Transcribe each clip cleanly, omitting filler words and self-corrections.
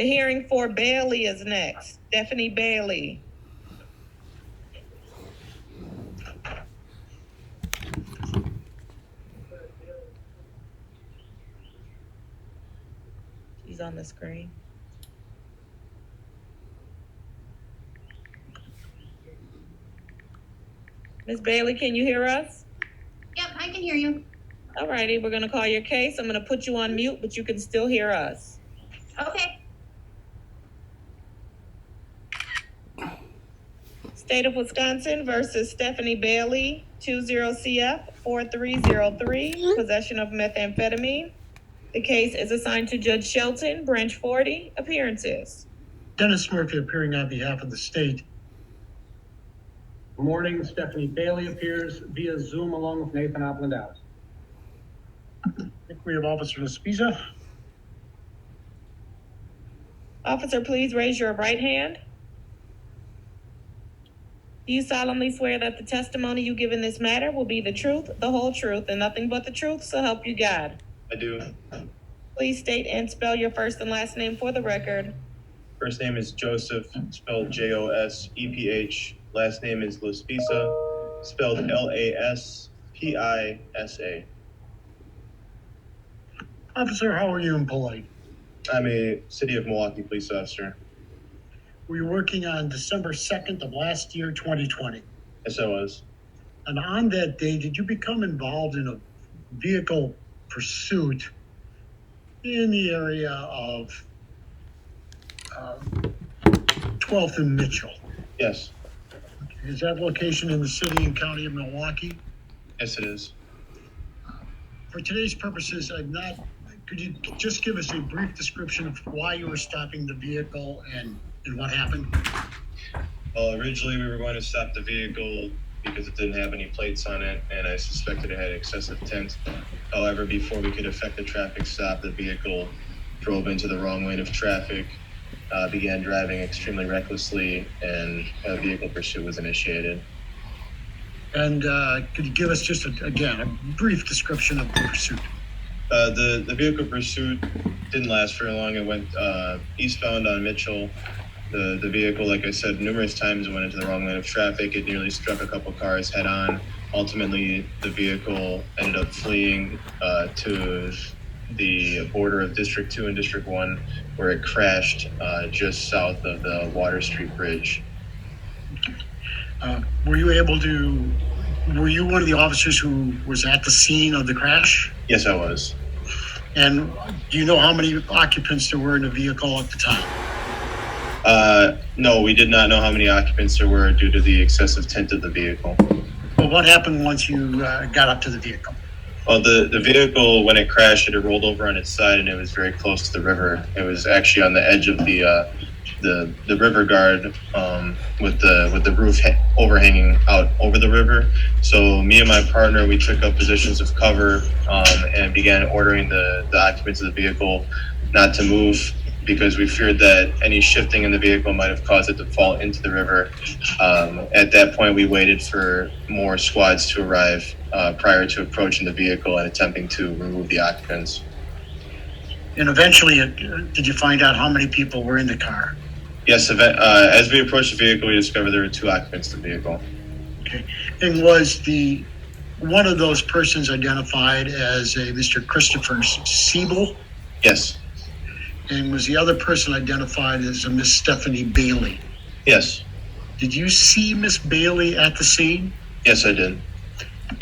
The hearing for Bailey is next. Stephanie Bailey. She's on the screen. Ms. Bailey, can you hear us? Yep, I can hear you. All righty, we're going to call your case. I'm going to put you on mute, but you can still hear us. Okay. State of Wisconsin versus Stephanie Bailey, 20CF4303, possession of methamphetamine. The case is assigned to Judge Shelton, Branch 40. Appearances. Dennis Murphy appearing on behalf of the state. Good morning. Stephanie Bailey appears via Zoom along with Nathan Opland-Out. I think we have Officer Laspiza. Officer, please raise your right hand. Do you solemnly swear that the testimony you give in this matter will be the truth, the whole truth, and nothing but the truth, so help you God? I do. Please state and spell your first and last name for the record. First name is Joseph, spelled Joseph. Last name is Laspisa, spelled Laspisa. Officer, how are you in Polite? I'm a City of Milwaukee police officer. Were you working on December 2nd of last year, 2020? Yes, I was. And on that day, did you become involved in a vehicle pursuit in the area of 12th and Mitchell? Yes. Is that location in the city and county of Milwaukee? Yes, it is. For today's purposes, could you just give us a brief description of why you were stopping the vehicle and what happened? Well, originally we were going to stop the vehicle because it didn't have any plates on it, and I suspected it had excessive tint. However, before we could effect a traffic stop, the vehicle drove into the wrong lane of traffic, began driving extremely recklessly, and a vehicle pursuit was initiated. And could you give us just, a brief description of the pursuit? The vehicle pursuit didn't last very long. It went eastbound on Mitchell. The vehicle, like I said, numerous times went into the wrong lane of traffic. It nearly struck a couple cars head on. Ultimately, the vehicle ended up fleeing to the border of District 2 and District 1, where it crashed just south of the Water Street Bridge. Were you one of the officers who was at the scene of the crash? Yes, I was. And do you know how many occupants there were in the vehicle at the time? No, we did not know how many occupants there were due to the excessive tint of the vehicle. Well, what happened once you got up to the vehicle? Well, the vehicle, when it crashed, it had rolled over on its side, and it was very close to the river. It was actually on the edge of the river guard, with the roof overhanging out over the river. So me and my partner, we took up positions of cover and began ordering the occupants of the vehicle not to move, because we feared that any shifting in the vehicle might have caused it to fall into the river. At that point, we waited for more squads to arrive prior to approaching the vehicle and attempting to remove the occupants. And eventually, did you find out how many people were in the car? Yes, as we approached the vehicle, we discovered there were 2 occupants in the vehicle. Okay. And was one of those persons identified as a Mr. Christopher Siebel? Yes. And was the other person identified as a Miss Stephanie Bailey? Yes. Did you see Miss Bailey at the scene? Yes, I did.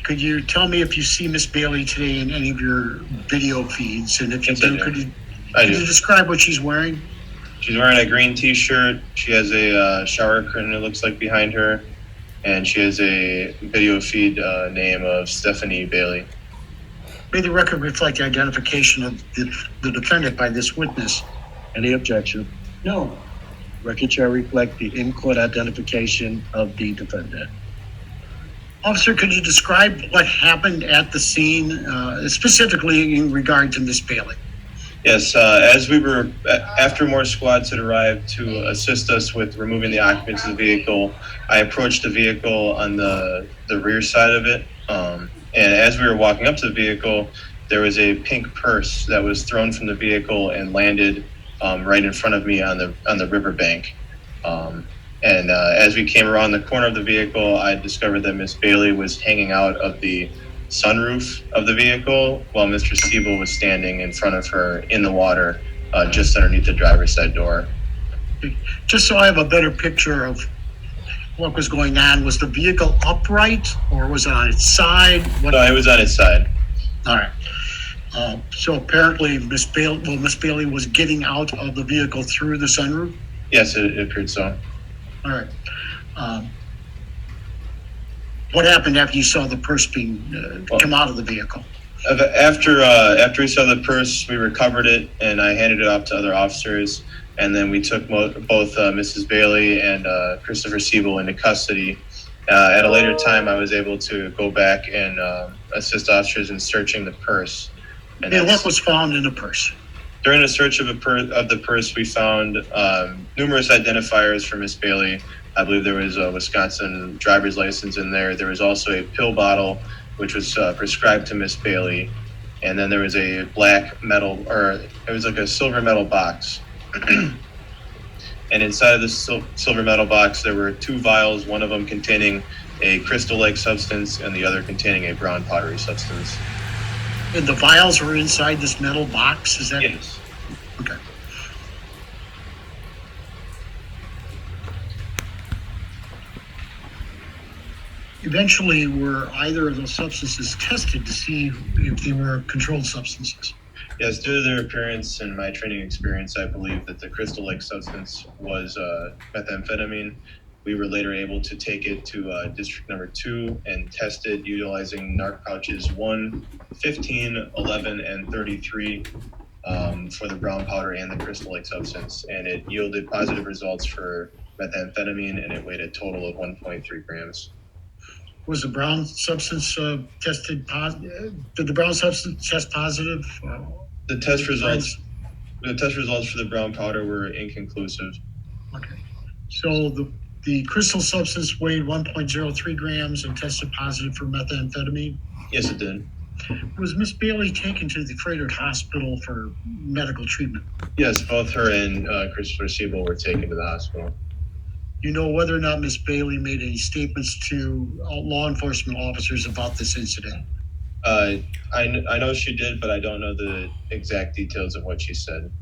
Could you tell me if you see Miss Bailey today in any of your video feeds? And if you do, could you describe what she's wearing? She's wearing a green t-shirt. She has a shower curtain, it looks like, behind her. And she has a video feed name of Stephanie Bailey. May the record reflect the identification of the defendant by this witness. Any objection? No. Record shall reflect the in-court identification of the defendant. Officer, could you describe what happened at the scene, specifically in regard to Miss Bailey? Yes, after more squads had arrived to assist us with removing the occupants of the vehicle, I approached the vehicle on the rear side of it. And as we were walking up to the vehicle, there was a pink purse that was thrown from the vehicle and landed right in front of me on the riverbank. And as we came around the corner of the vehicle, I discovered that Miss Bailey was hanging out of the sunroof of the vehicle while Mr. Siebel was standing in front of her in the water, just underneath the driver's side door. Just so I have a better picture of what was going on, was the vehicle upright or was it on its side? What? No, it was on its side. All right. So apparently Miss Bailey was getting out of the vehicle through the sunroof? Yes, it appeared so. All right. What happened after you saw the purse being come out of the vehicle? After we saw the purse, we recovered it and I handed it off to other officers. And then we took both Mrs. Bailey and Christopher Siebel into custody. At a later time, I was able to go back and assist officers in searching the purse. And what was found in the purse? During a search of the purse, we found numerous identifiers for Miss Bailey. I believe there was a Wisconsin driver's license in there. There was also a pill bottle, which was prescribed to Miss Bailey. And then there was a black metal, or it was like a silver metal box. And inside of this silver metal box, there were 2 vials, one of them containing a crystal-like substance and the other containing a brown powdery substance. And the vials were inside this metal box? Is that? Yes. Okay. Eventually, were either of those substances tested to see if they were controlled substances? Yes, due to their appearance and my training experience, I believe that the crystal-like substance was methamphetamine. We were later able to take it to District Number 2 and test it utilizing narc pouches 1, 15, 11, and 33 for the brown powder and the crystal-like substance. And it yielded positive results for methamphetamine, and it weighed a total of 1.3 grams. Was the brown substance tested positive? Did the brown substance test positive? The test results for the brown powder were inconclusive. Okay. So the crystal substance weighed 1.03 grams and tested positive for methamphetamine? Yes, it did. Was Miss Bailey taken to the Frederick Hospital for medical treatment? Yes, both her and Christopher Siebel were taken to the hospital. Do you know whether or not Miss Bailey made any statements to law enforcement officers about this incident? I know she did, but I don't know the exact details of what she said.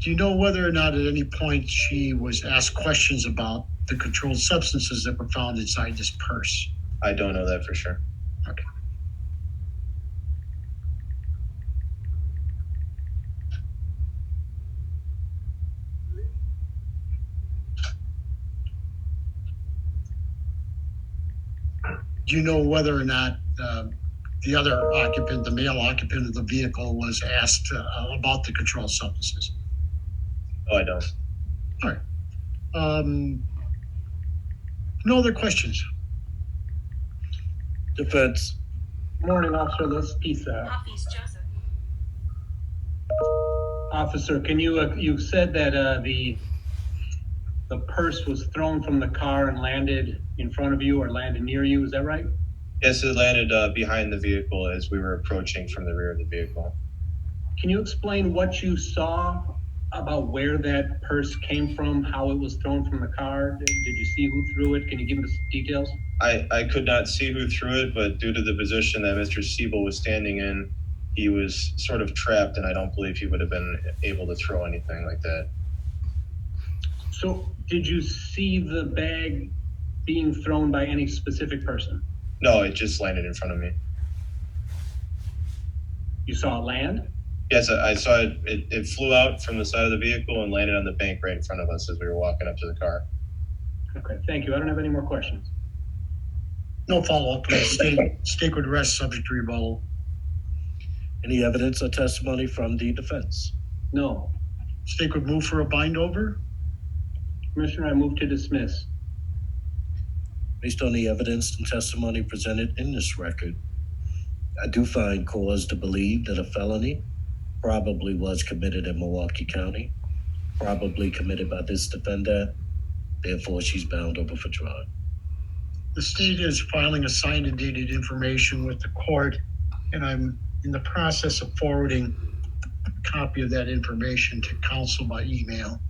Do you know whether or not at any point she was asked questions about the controlled substances that were found inside this purse? I don't know that for sure. Okay. Do you know whether or not the other occupant, the male occupant of the vehicle, was asked about the controlled substances? Oh, I don't. All right. No other questions? Defense. Morning, Officer. Let's piece that. Office Joseph. Officer, can you said that the purse was thrown from the car and landed in front of you or landed near you, is that right? Yes, it landed behind the vehicle as we were approaching from the rear of the vehicle. Can you explain what you saw about where that purse came from, how it was thrown from the car? Did you see who threw it? Can you give us details? I could not see who threw it, but due to the position that Mr. Siebel was standing in, he was sort of trapped, and I don't believe he would have been able to throw anything like that. So did you see the bag being thrown by any specific person? No, it just landed in front of me. You saw it land? Yes, I saw it. It flew out from the side of the vehicle and landed on the bank right in front of us as we were walking up to the car. Okay, thank you. I don't have any more questions. No follow-up. Stake would rest subject to rebuttal. Any evidence or testimony from the defense? No. Stake would move for a bind over. Commissioner, I move to dismiss. Based on the evidence and testimony presented in this record, I do find cause to believe that a felony probably was committed in Milwaukee County, probably committed by this defendant. Therefore, she's bound over for trial. The state is filing a signed and dated information with the court, and I'm in the process of forwarding a copy of that information to council by email.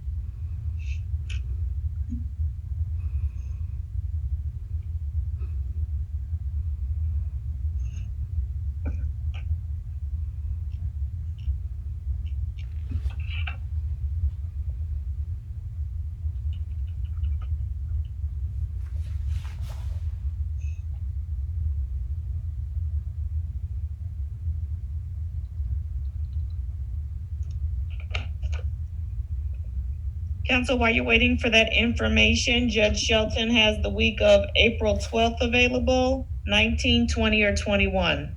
Council, while you're waiting for that information, Judge Shelton has the week of April 12th available, 19, 20, or 21.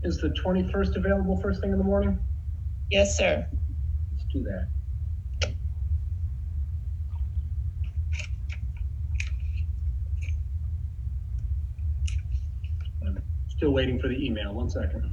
Is the 21st available first thing in the morning? Yes, sir. Let's do that. I'm still waiting for the email. 1 second.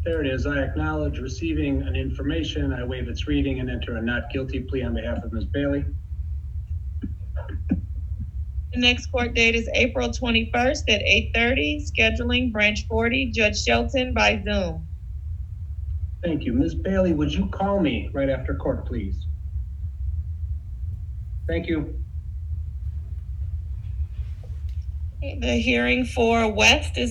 There it is. I acknowledge receiving an information. I waive its reading and enter a not guilty plea on behalf of Ms. Bailey. The next court date is April 21st at 8:30. Scheduling branch 40, Judge Shelton by Zoom. Thank you. Ms. Bailey, would you call me right after court, please? Thank you. The hearing for West is